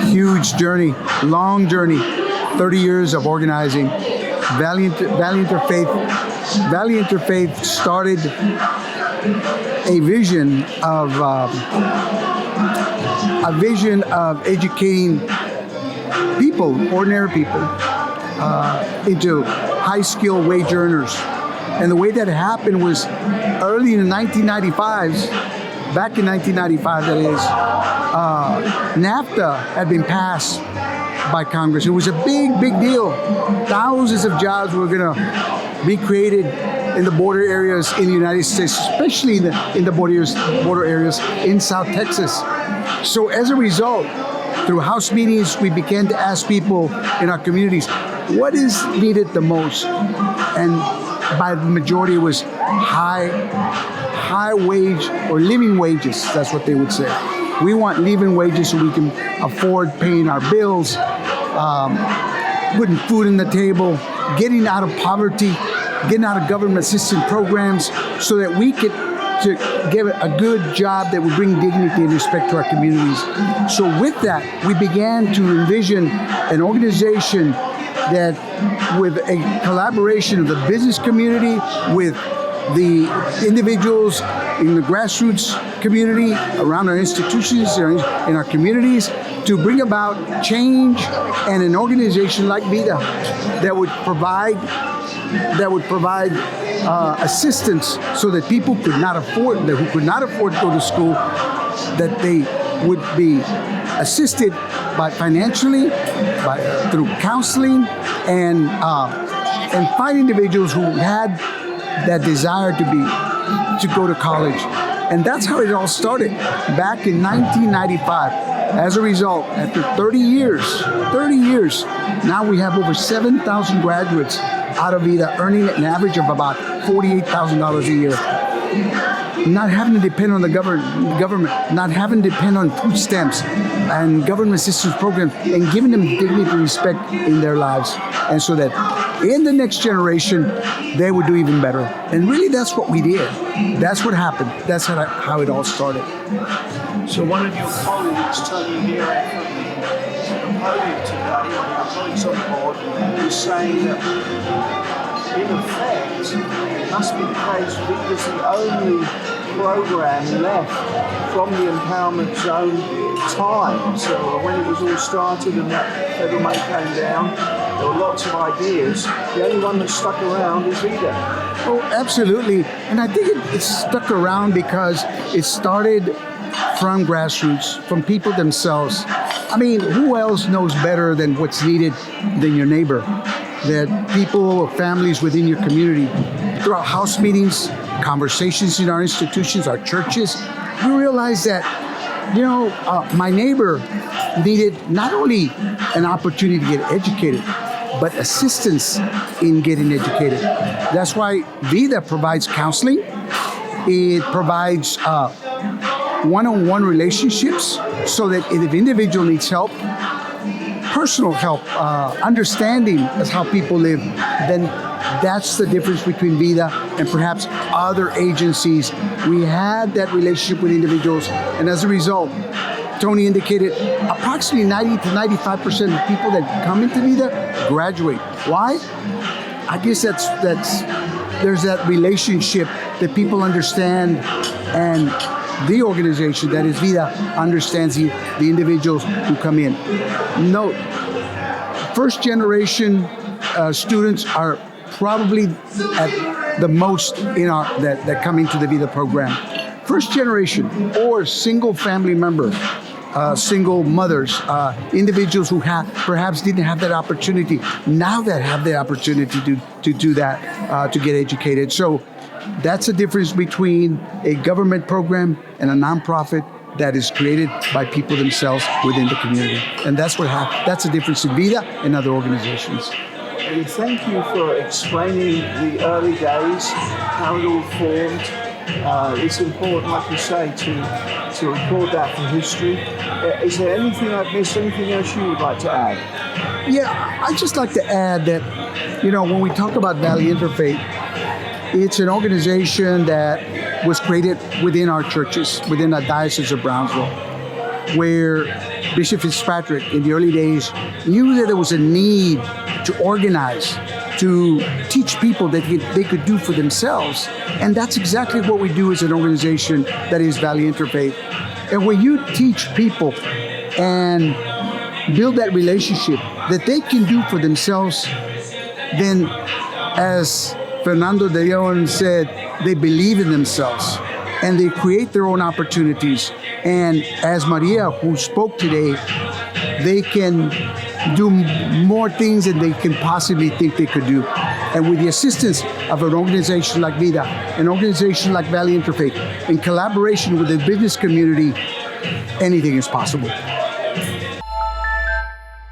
huge journey, long journey, 30 years of organizing. Valley Interfaith started a vision of educating people, ordinary people, into high-skilled wage earners. And the way that happened was early in the 1995s, back in 1995 that is, NAFTA had been passed by Congress. It was a big, big deal. Thousands of jobs were going to be created in the border areas in the United States, especially in the border areas in South Texas. So as a result, through House meetings, we began to ask people in our communities, what is needed the most? And by the majority, it was high wage or living wages. That's what they would say. We want living wages so we can afford paying our bills, putting food on the table, getting out of poverty, getting out of government assistance programs, so that we could to give a good job that would bring dignity and respect to our communities. So with that, we began to envision an organization that, with a collaboration of the business community, with the individuals in the grassroots community, around our institutions, in our communities, to bring about change, and an organization like VIDA that would provide assistance so that people who could not afford to go to school, that they would be assisted financially, through counseling, and find individuals who had that desire to go to college. And that's how it all started back in 1995. As a result, after 30 years, now we have over 7,000 graduates out of VIDA, earning an average of about $48,000 a year. Not having to depend on the government, not having to depend on food stamps and government assistance programs, and giving them dignity and respect in their lives. And so that in the next generation, they would do even better. And really, that's what we did. That's what happened. That's how it all started. So one of your colleagues, Tony here at the podium today, one of your colleagues on the board, was saying that in effect, it must be the case VIDA's the only program left from the empowerment zone time. So when it was all started and that federal money came down, there were lots of ideas. The only one that stuck around is VIDA. Oh, absolutely. And I think it stuck around because it started from grassroots, from people themselves. I mean, who else knows better than what's needed than your neighbor? That people or families within your community, throughout house meetings, conversations in our institutions, our churches, we realize that, my neighbor needed not only an opportunity to get educated, but assistance in getting educated. That's why VIDA provides counseling. It provides one-on-one relationships, so that if the individual needs help, personal help, understanding as how people live, then that's the difference between VIDA and perhaps other agencies. We had that relationship with individuals, and as a result, Tony indicated approximately 90 to 95% of people that come into VIDA graduate. Why? I guess there's that relationship that people understand, and the organization, that is VIDA, understands the individuals who come in. Note, first generation students are probably at the most that come into the VIDA program. First generation or single family member, single mothers, individuals who perhaps didn't have that opportunity, now that have the opportunity to do that, to get educated. So that's the difference between a government program and a nonprofit that is created by people themselves within the community. And that's the difference in VIDA and other organizations. And thank you for explaining the early days, how it all formed. It's important, like you say, to record that for history. Is there anything I've missed, anything else you would like to add? Yeah, I'd just like to add that, when we talk about Valley Interfaith, it's an organization that was created within our churches, within the Diocese of Brownsville, where Bishop Fitzpatrick in the early days knew that there was a need to organize, to teach people that they could do for themselves. And that's exactly what we do as an organization that is Valley Interfaith. And when you teach people and build that relationship that they can do for themselves, then as Fernando de Leon said, they believe in themselves and they create their own opportunities. And as Maria, who spoke today, they can do more things than they can possibly think they could do. And with the assistance of an organization like VIDA, an organization like Valley Interfaith, in collaboration with the business community, anything is possible.